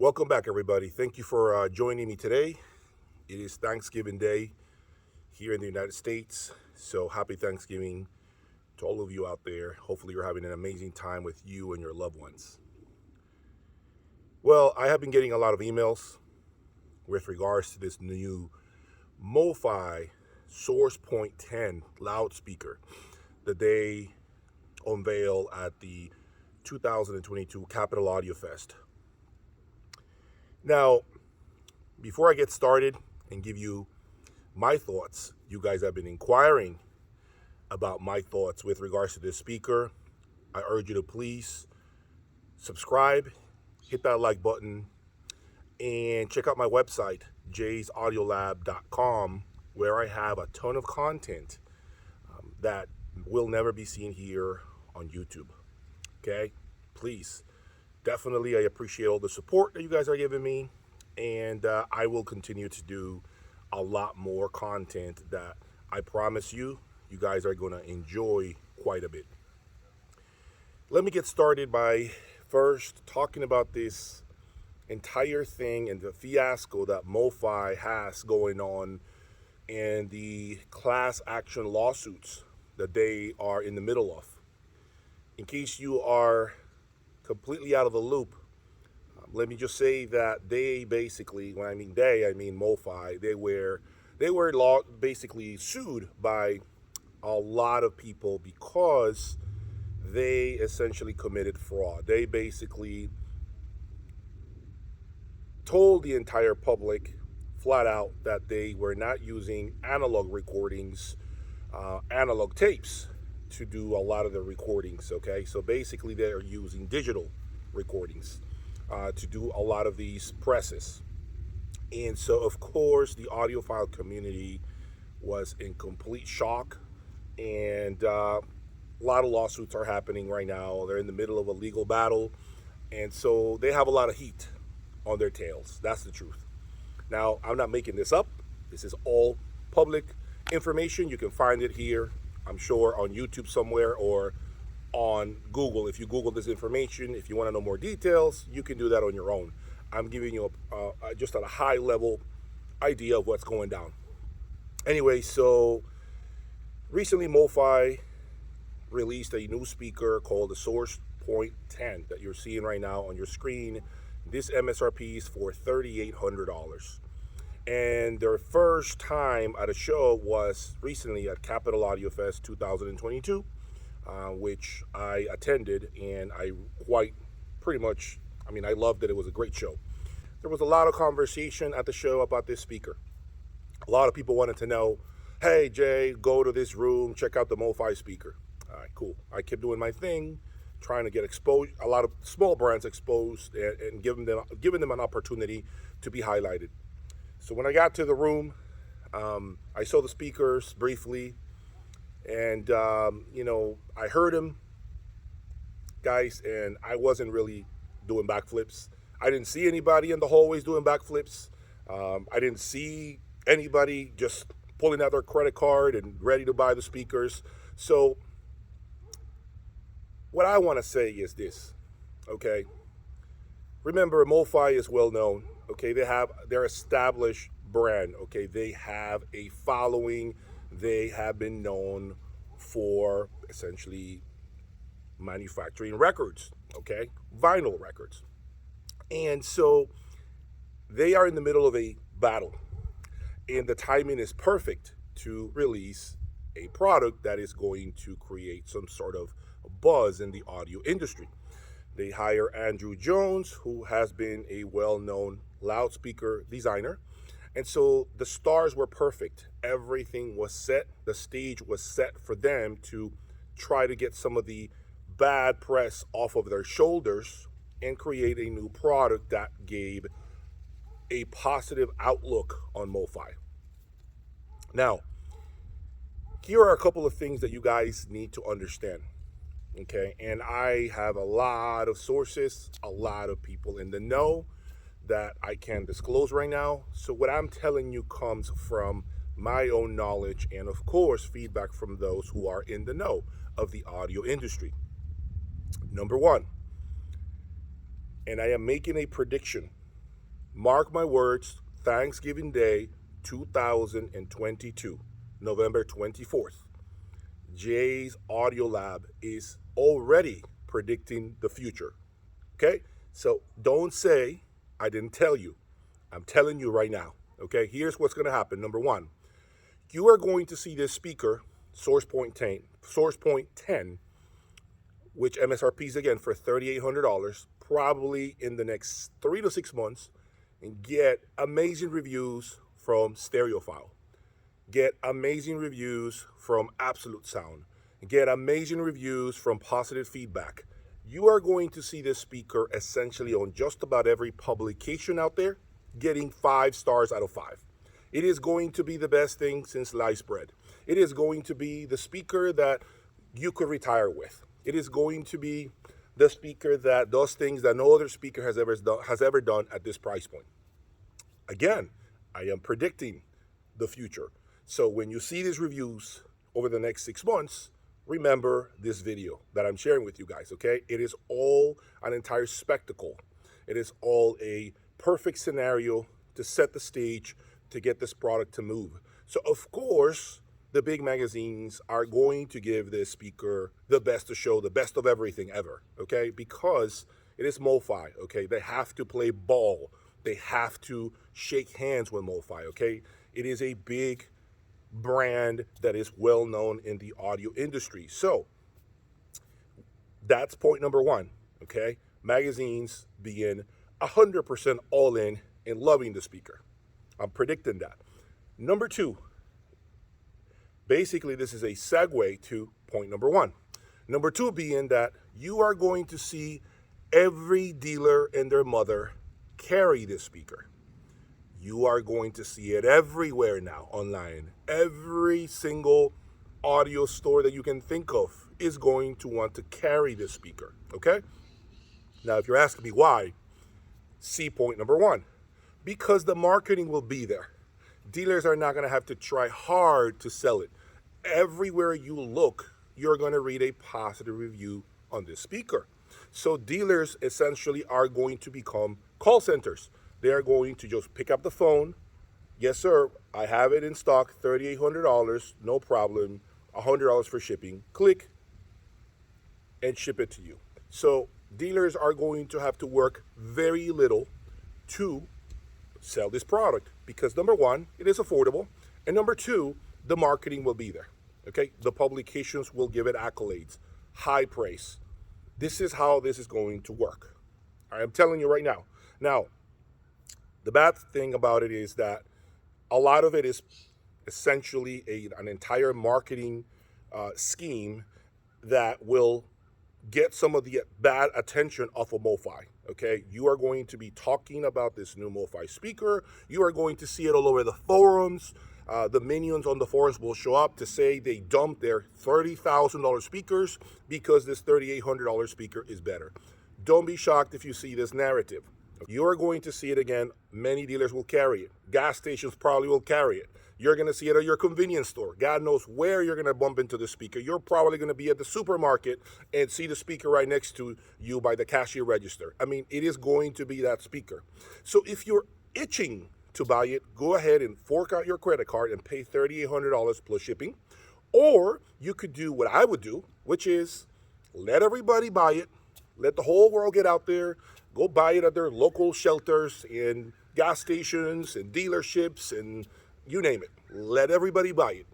Welcome back, everybody. Thank you for joining me today. It is Thanksgiving Day here in the United States. So happy Thanksgiving to all of you out there. Hopefully you're having an amazing time with you and your loved ones. Well, I have been getting a lot of emails with regards to this new MoFi Sourcepoint 10 loudspeaker that they unveiled at the 2022 Capital Audio Fest. Now, before I get started and give you my thoughts, you guys have been inquiring about my thoughts with regards to this speaker. I urge you to please subscribe, hit that like button, and check out my website, jayaudiolab.com, where I have a ton of content that will never be seen here on YouTube. Okay? Please. Definitely, I appreciate all the support that you guys are giving me, and I will continue to do a lot more content that I promise you guys are going to enjoy quite a bit. Let me get started by first talking about this entire thing and the fiasco that MoFi has going on and the class action lawsuits that they are in the middle of. In case you are completely out of the loop, let me just say that they basically, when I mean they, I mean MoFi, they were basically sued by a lot of people because they essentially committed fraud. They basically told the entire public flat out that they were not using analog recordings, analog tapes, to do a lot of the recordings. Okay, so basically they're using digital recordings to do a lot of these presses. And so of course the audiophile community was in complete shock, and a lot of lawsuits are happening right now. They're in the middle of a legal battle, and so they have a lot of heat on their tails. That's the truth. Now, I'm not making this up. This is all public information. You can find it here, I'm sure, on YouTube somewhere or on Google. If you Google this information, if you want to know more details, you can do that on your own. I'm giving you just at a high level idea of what's going down. Anyway, so recently MoFi released a new speaker called the Sourcepoint 10 that you're seeing right now on your screen. This MSRP is for $3,800. And their first time at a show was recently at Capital Audio Fest 2022, which I attended, and I loved it. It was a great show. There was a lot of conversation at the show about this speaker. A lot of people wanted to know, hey, Jay, go to this room, check out the MoFi speaker. All right, cool. I kept doing my thing, trying to get exposed, a lot of small brands exposed, and giving them an opportunity to be highlighted. So when I got to the room, I saw the speakers briefly, and I heard them, guys, and I wasn't really doing backflips. I didn't see anybody in the hallways doing backflips. I didn't see anybody just pulling out their credit card and ready to buy the speakers. So what I want to say is this, okay? Remember, MoFi is well known, okay? They have their established brand, okay? They have a following. They have been known for essentially manufacturing records, okay? Vinyl records. And so they are in the middle of a battle, and the timing is perfect to release a product that is going to create some sort of buzz in the audio industry. They hire Andrew Jones, who has been a well-known loudspeaker designer. And so the stars were perfect. Everything was set. The stage was set for them to try to get some of the bad press off of their shoulders and create a new product that gave a positive outlook on MoFi. Now, here are a couple of things that you guys need to understand. Okay, and I have a lot of sources, a lot of people in the know that I can't disclose right now. So what I'm telling you comes from my own knowledge and, of course, feedback from those who are in the know of the audio industry. Number one, and I am making a prediction, Mark my words, Thanksgiving Day 2022, November 24th. Jay's Audio Lab is already predicting the future. Okay? So don't say I didn't tell you. I'm telling you right now. Okay? Here's what's going to happen. Number one, you are going to see this speaker, Sourcepoint 10, which MSRPs again for $3,800, probably in the next 3 to 6 months, and get amazing reviews from Stereophile. Get amazing reviews from Absolute Sound. Get amazing reviews from Positive Feedback. You are going to see this speaker essentially on just about every publication out there, getting 5 stars out of 5. It is going to be the best thing since sliced bread. It is going to be the speaker that you could retire with. It is going to be the speaker that does things that no other speaker has ever done at this price point. Again, I am predicting the future. So when you see these reviews over the next 6 months, remember this video that I'm sharing with you guys, okay? It is all an entire spectacle. It is all a perfect scenario to set the stage to get this product to move. So of course, the big magazines are going to give this speaker the best of show, the best of everything ever, okay? Because it is MoFi, okay? They have to play ball. They have to shake hands with MoFi, okay? It is a big brand that is well known in the audio industry. So that's point number one, okay? Magazines being 100% all in and loving the speaker. I'm predicting that. Number two, basically this is a segue to point number one. Number two being that you are going to see every dealer and their mother carry this speaker. You are going to see it everywhere now online. Every single audio store that you can think of is going to want to carry this speaker, okay? Now, if you're asking me why, see point number one. Because the marketing will be there. Dealers are not going to have to try hard to sell it. Everywhere you look, you're going to read a positive review on this speaker. So dealers essentially are going to become call centers. They are going to just pick up the phone. Yes, sir, I have it in stock, $3,800, no problem, $100 for shipping. Click and ship it to you. So dealers are going to have to work very little to sell this product because number one, it is affordable, and number two, the marketing will be there. Okay, the publications will give it accolades, high praise. This is how this is going to work. I am telling you right now. Now, the bad thing about it is that a lot of it is essentially an entire marketing scheme that will get some of the bad attention off of MoFi, okay? You are going to be talking about this new MoFi speaker. You are going to see it all over the forums. The minions on the forums will show up to say they dumped their $30,000 speakers because this $3,800 speaker is better. Don't be shocked if you see this narrative. You are going to see it again. Many dealers will carry it. Gas stations probably will carry it. You're going to see it at your convenience store. God knows where you're going to bump into the speaker. You're probably going to be at the supermarket and see the speaker right next to you by the cashier register. I mean, it is going to be that speaker. So if you're itching to buy it, go ahead and fork out your credit card and pay $3,800 plus shipping. Or you could do what I would do, which is let everybody buy it. Let the whole world get out there. Go buy it at their local shelters and gas stations and dealerships and you name it. Let everybody buy it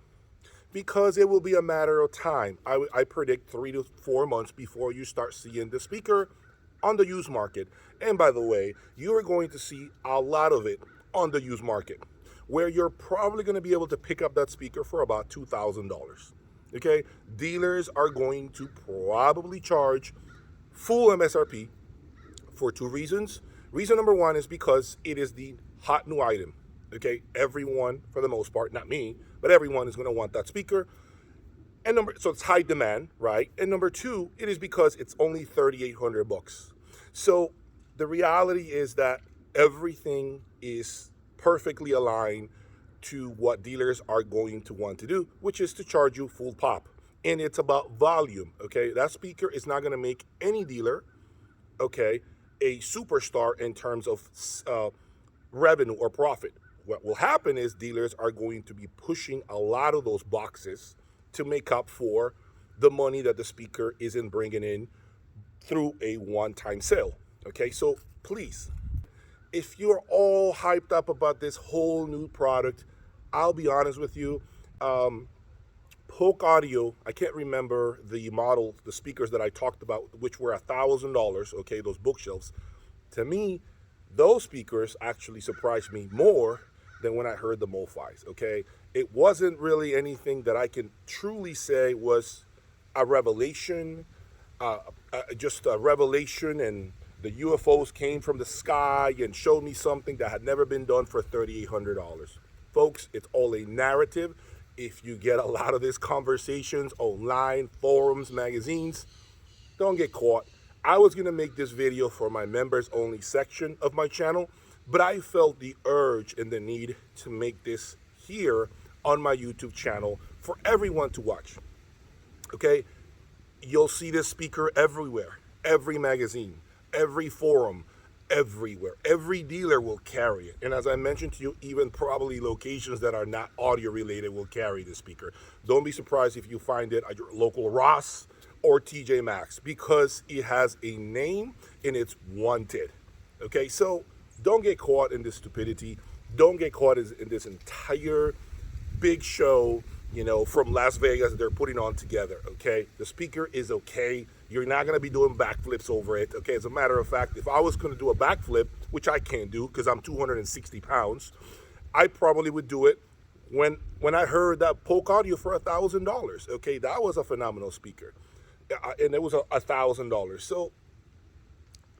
because it will be a matter of time. I predict 3 to 4 months before you start seeing the speaker on the used market. And by the way, you are going to see a lot of it on the used market where you're probably going to be able to pick up that speaker for about $2,000. Okay? Dealers are going to probably charge full MSRP for 2 reasons. Reason number one is because it is the hot new item. Okay, everyone, for the most part, not me, but everyone is going to want that speaker. And so it's high demand, right? And number two, it is because it's only $3,800. So the reality is that everything is perfectly aligned to what dealers are going to want to do, which is to charge you full pop. And it's about volume, okay? That speaker is not going to make any dealer, okay, a superstar in terms of revenue or profit. What will happen is dealers are going to be pushing a lot of those boxes to make up for the money that the speaker isn't bringing in through a one-time sale. Okay, so please, if you're all hyped up about this whole new product, I'll be honest with you. Polk Audio, I can't remember the model, the speakers that I talked about, which were $1,000, okay, those bookshelves. To me, those speakers actually surprised me more than when I heard the MoFis, okay? It wasn't really anything that I can truly say was a revelation, just a revelation, and the UFOs came from the sky and showed me something that had never been done for $3,800. Folks, it's all a narrative. If you get a lot of these conversations online, forums, magazines, don't get caught. I was going to make this video for my members only section of my channel, but I felt the urge and the need to make this here on my YouTube channel for everyone to watch. Okay? You'll see this speaker everywhere, every magazine, every forum, everywhere. Every dealer will carry it. And as I mentioned to you, even probably locations that are not audio related will carry the speaker. Don't be surprised if you find it at your local Ross or TJ Maxx, because it has a name and it's wanted. Okay, so don't get caught in this stupidity. Don't get caught in this entire big show, you know, from Las Vegas they're putting on together, okay? The speaker is okay. You're not going to be doing backflips over it, okay? As a matter of fact, if I was going to do a backflip, which I can't do because I'm 260 pounds, I probably would do it when I heard that Polk Audio for $1,000, okay? That was a phenomenal speaker, and it was $1,000. So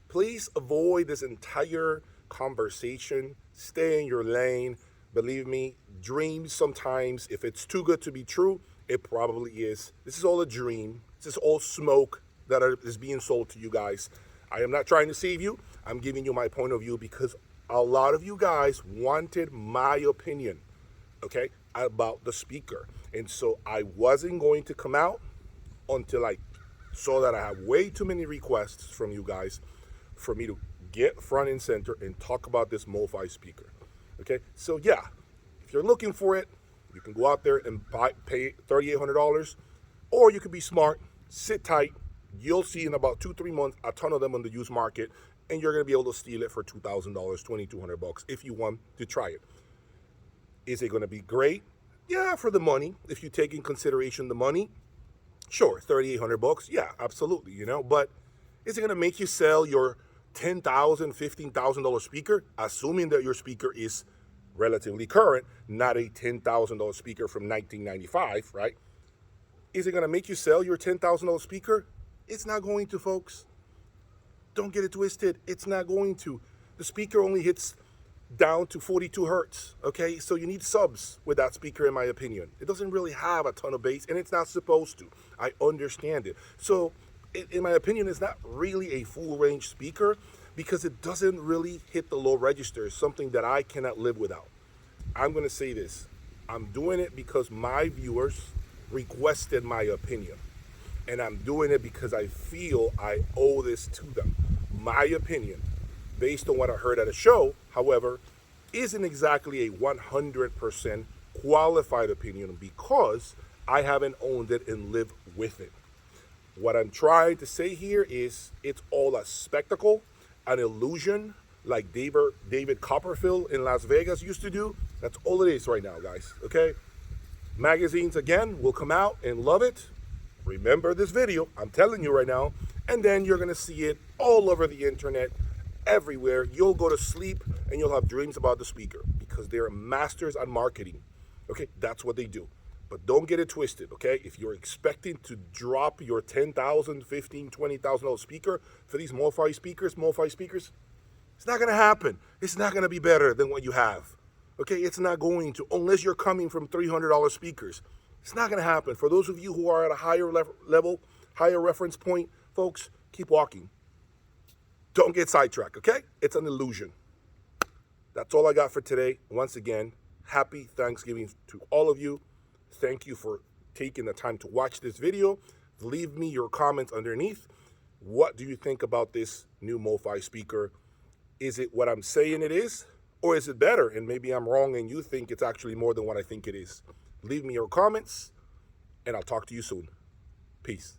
please avoid this entire conversation. Stay in your lane. Believe me, dreams sometimes, if it's too good to be true, it probably is. This is all a dream. This is all smoke that is being sold to you guys. I am not trying to save you. I'm giving you my point of view because a lot of you guys wanted my opinion, okay, about the speaker. And so I wasn't going to come out until I saw that I have way too many requests from you guys for me to get front and center and talk about this MoFi speaker. Okay, so yeah, if you're looking for it, you can go out there and pay $3,800, or you can be smart, sit tight. You'll see in about 2-3 months a ton of them on the used market, and you're gonna be able to steal it for $2,000, $2,200 if you want to try it. Is it gonna be great? Yeah, for the money. If you take in consideration the money, sure, $3,800. Yeah, absolutely. You know, but is it gonna make you sell your $10,000, $15,000 speaker, assuming that your speaker is relatively current, not a $10,000 speaker from 1995, right? Is it going to make you sell your $10,000 speaker? It's not going to, folks. Don't get it twisted. It's not going to. The speaker only hits down to 42 hertz, okay? So you need subs with that speaker, in my opinion. It doesn't really have a ton of bass, and it's not supposed to. I understand it. So in my opinion, it's not really a full range speaker because it doesn't really hit the low register, something that I cannot live without. I'm going to say this. I'm doing it because my viewers requested my opinion. And I'm doing it because I feel I owe this to them. My opinion, based on what I heard at a show, however, isn't exactly a 100% qualified opinion because I haven't owned it and lived with it. What I'm trying to say here is it's all a spectacle, an illusion, like David Copperfield in Las Vegas used to do. That's all it is right now, guys, okay? Magazines, again, will come out and love it. Remember this video, I'm telling you right now, and then you're going to see it all over the internet, everywhere. You'll go to sleep and you'll have dreams about the speaker because they're masters at marketing, okay? That's what they do. But don't get it twisted, okay? If you're expecting to drop your $10,000, $15,000, $20,000 speaker for these MoFi speakers, it's not going to happen. It's not going to be better than what you have, okay? It's not going to, unless you're coming from $300 speakers. It's not going to happen. For those of you who are at a higher level, higher reference point, folks, keep walking. Don't get sidetracked, okay? It's an illusion. That's all I got for today. Once again, happy Thanksgiving to all of you. Thank you for taking the time to watch this video. Leave me your comments underneath. What do you think about this new MoFi speaker? Is it what I'm saying it is? Or is it better and maybe I'm wrong and you think it's actually more than what I think it is? Leave me your comments and I'll talk to you soon. Peace.